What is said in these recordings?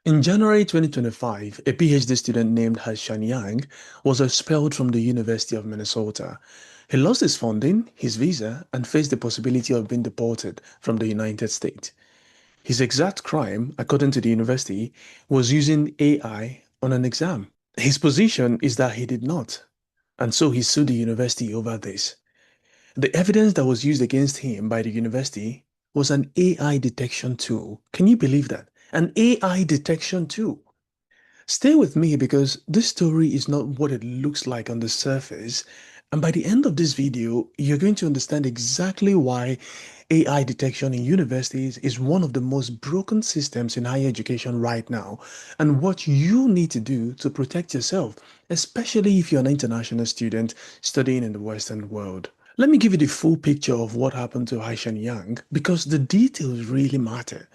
In January 2025, a PhD student named Haishan Yang was expelled from the University of Minnesota. He lost his funding, his visa, and faced the possibility of being deported from the United States. His exact crime, according to the university, was using AI on an exam. His position is that he did not, and so he sued the university over this. The evidence that was used against him by the university was an AI detection tool. Can you believe that? An AI detection tool. Stay with me because this story is not what it looks like on the surface. And by the end of this video, you're going to understand exactly why AI detection in universities is one of the most broken systems in higher education right now, and what you need to do to protect yourself, especially if you're an international student studying in the Western world. Let me give you the full picture of what happened to Haishan Yang because the details really matter.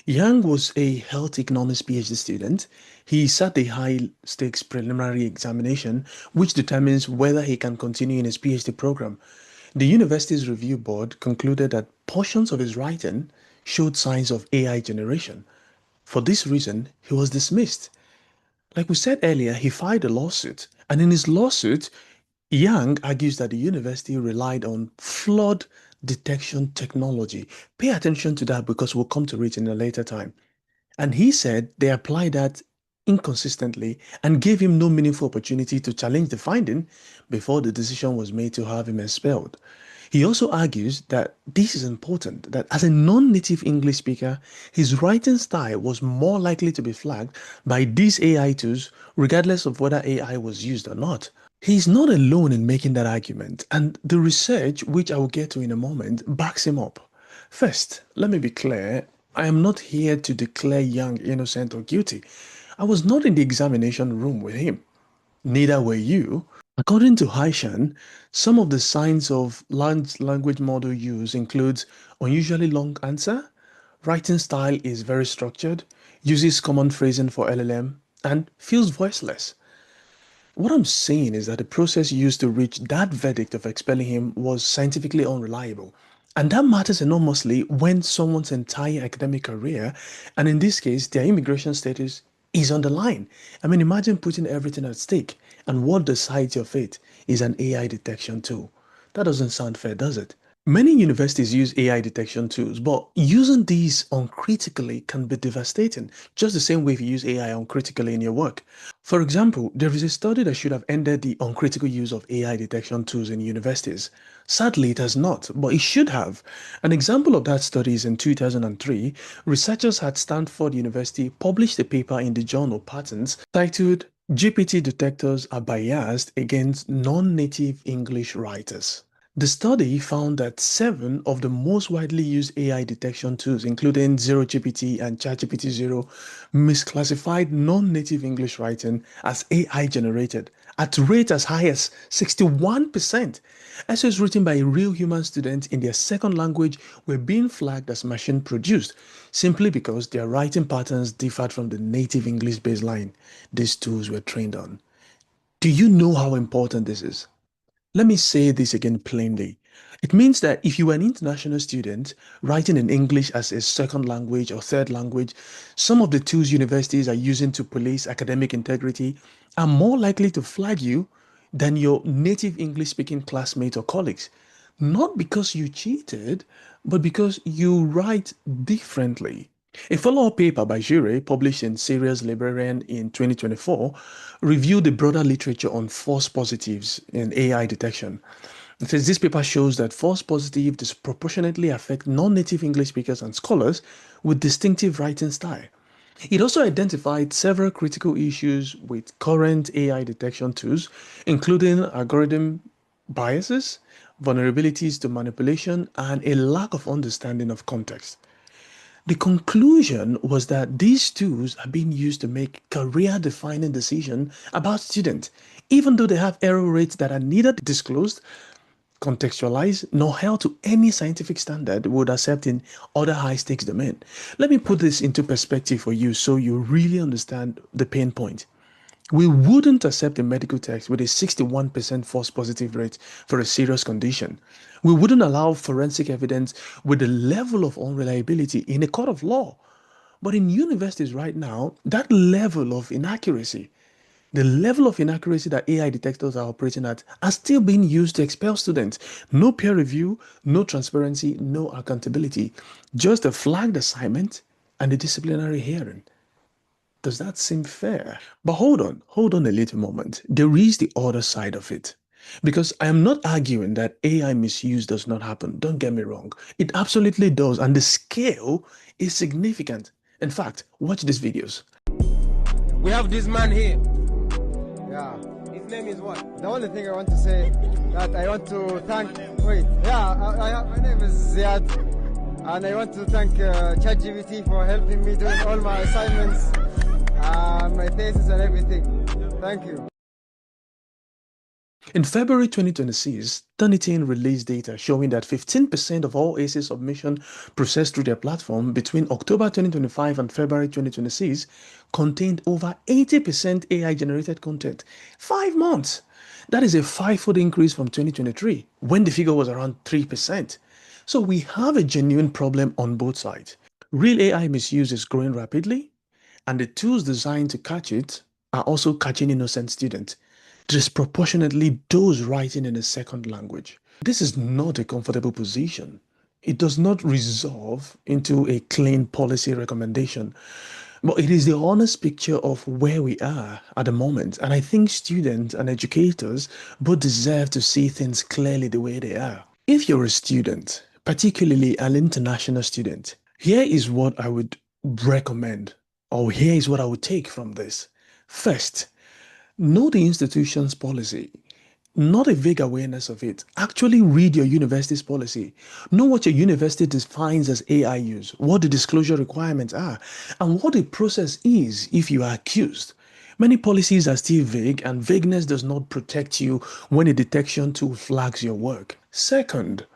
Yang was a health economics PhD student. He sat a high stakes preliminary examination, which determines whether he can continue in his PhD program. The university's review board concluded that portions of his writing showed signs of AI generation. For this reason, he was dismissed. Like we said earlier, he filed a lawsuit, and in his lawsuit, Yang argues that the university relied on flawed detection technology. Pay attention to that because we'll come to it in a later time. And he said they applied that inconsistently and gave him no meaningful opportunity to challenge the finding before the decision was made to have him expelled. He also argues that this is important, that as a non-native English speaker, his writing style was more likely to be flagged by these AI tools, regardless of whether AI was used or not. He's not alone in making that argument, and the research, which I will get to in a moment, backs him up. First, let me be clear, I am not here to declare Young innocent or guilty. I was not in the examination room with him. Neither were you. According to Haishan, some of the signs of large language model use includes unusually long answer, writing style is very structured, uses common phrasing for LLM, and feels voiceless. What I'm saying is that the process used to reach that verdict of expelling him was scientifically unreliable. And that matters enormously when someone's entire academic career, and in this case, their immigration status, is on the line. I mean, imagine putting everything at stake, and what decides your fate is an AI detection tool. That doesn't sound fair, does it? Many universities use AI detection tools, but using these uncritically can be devastating, just the same way if you use AI uncritically in your work. For example, there is a study that should have ended the uncritical use of AI detection tools in universities. Sadly, it has not, but it should have. An example of that study is in 2003, researchers at Stanford University published a paper in the journal Patents titled GPT detectors are biased against non-native English writers. The study found that seven of the most widely used AI detection tools, including ZeroGPT and ChatGPT-0, misclassified non-native English writing as AI generated at rate as high as 61%. Essays written by a real human student in their second language were being flagged as machine produced simply because their writing patterns differed from the native English baseline these tools were trained on. Do you know how important this is? Let me say this again plainly. It means that if you are an international student writing in English as a second language or third language, some of the tools universities are using to police academic integrity are more likely to flag you than your native English speaking classmates or colleagues. Not because you cheated, but because you write differently. A follow-up paper by Jure, published in Serious Librarian in 2024, reviewed the broader literature on false positives in AI detection. It says this paper shows that false positives disproportionately affect non-native English speakers and scholars with distinctive writing style. It also identified several critical issues with current AI detection tools, including algorithm biases, vulnerabilities to manipulation, and a lack of understanding of context. The conclusion was that these tools are being used to make career-defining decisions about students, even though they have error rates that are neither disclosed, contextualized, nor held to any scientific standard we would accept in other high-stakes domain. Let me put this into perspective for you so you really understand the pain point. We wouldn't accept a medical text with a 61% false positive rate for a serious condition. We wouldn't allow forensic evidence with the level of unreliability in a court of law. But in universities right now, that level of inaccuracy, the level of inaccuracy that AI detectors are operating at are still being used to expel students. No peer review, no transparency, no accountability. Just a flagged assignment and a disciplinary hearing. Does that seem fair? But hold on a little moment. There is the other side of it. Because I am not arguing that AI misuse does not happen. Don't get me wrong. It absolutely does. And the scale is significant. In fact, watch these videos. We have this man here. Yeah. His name is what? The only thing I want to say that I want to thank. Wait. Yeah. My name is Ziad, and I want to thank ChatGPT for helping me doing all my assignments, my thesis, and everything. Thank you. In February 2026, Turnitin released data showing that 15% of all essay submission processed through their platform between October 2025 and February 2026 contained over 80% AI-generated content. 5 months! That is a five-fold increase from 2023, when the figure was around 3%. So we have a genuine problem on both sides. Real AI misuse is growing rapidly, and the tools designed to catch it are also catching innocent students, disproportionately those writing in a second language. This is not a comfortable position. It does not resolve into a clean policy recommendation, but it is the honest picture of where we are at the moment. And I think students and educators both deserve to see things clearly the way they are. If you're a student, particularly an international student, here is what I would recommend, or here is what I would take from this. First, know the institution's policy, not a vague awareness of it. Actually read your university's policy. Know what your university defines as AI use, what the disclosure requirements are, and what the process is if you are accused. Many policies are still vague, and vagueness does not protect you when a detection tool flags your work. Second,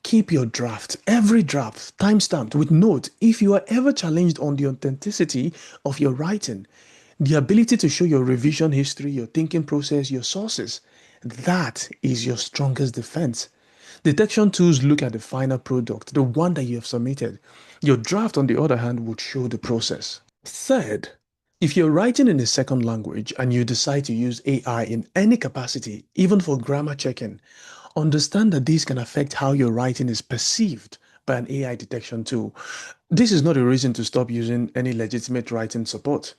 keep your draft, every draft, timestamped with note if you are ever challenged on the authenticity of your writing. The ability to show your revision history, your thinking process, your sources. That is your strongest defense. Detection tools look at the final product, the one that you have submitted. Your draft, on the other hand, would show the process. Third, if you're writing in a second language and you decide to use AI in any capacity, even for grammar checking, understand that this can affect how your writing is perceived by an AI detection tool. This is not a reason to stop using any legitimate writing support.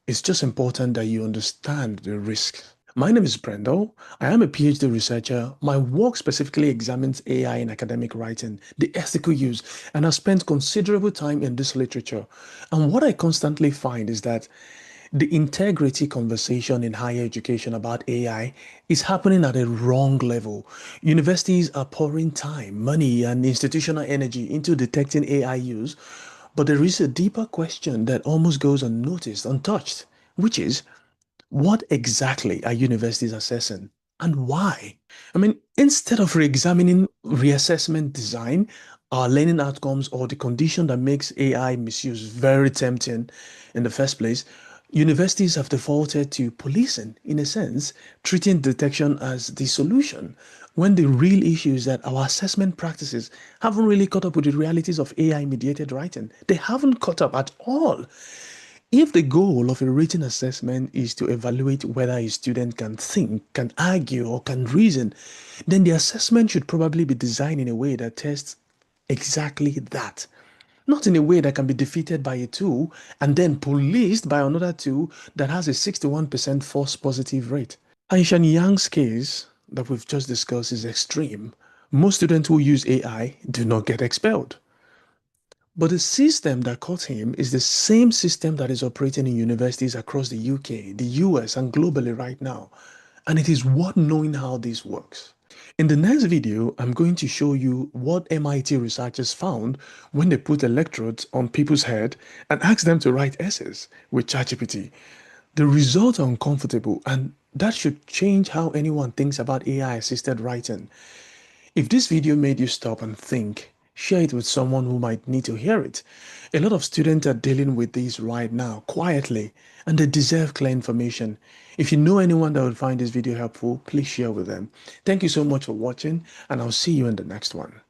It's just important that you understand the risk. My name is Brendel. I am a PhD researcher. My work specifically examines AI in academic writing, the ethical use, and I've spent considerable time in this literature. And what I constantly find is that the integrity conversation in higher education about AI is happening at a wrong level. Universities are pouring time, money, and institutional energy into detecting AI use, but there is a deeper question that almost goes unnoticed, untouched, which is what exactly are universities assessing and why? I mean, instead of re-examining reassessment design, our learning outcomes, or the condition that makes AI misuse very tempting in the first place, universities have defaulted to policing, in a sense, treating detection as the solution, when the real issue is that our assessment practices haven't really caught up with the realities of AI-mediated writing. They haven't caught up at all. If the goal of a written assessment is to evaluate whether a student can think, can argue, or can reason, then the assessment should probably be designed in a way that tests exactly that. Not in a way that can be defeated by a tool and then policed by another tool that has a 61% false positive rate. Aishan Yang's case that we've just discussed is extreme. Most students who use AI do not get expelled. But the system that caught him is the same system that is operating in universities across the UK, the US, and globally right now. And it is worth knowing how this works. In the next video, I'm going to show you what MIT researchers found when they put electrodes on people's head and asked them to write essays with ChatGPT. The results are uncomfortable, and that should change how anyone thinks about AI-assisted writing. If this video made you stop and think, share it with someone who might need to hear it. A lot of students are dealing with this right now, quietly, and they deserve clear information. If you know anyone that would find this video helpful, please share with them. Thank you so much for watching, and I'll see you in the next one.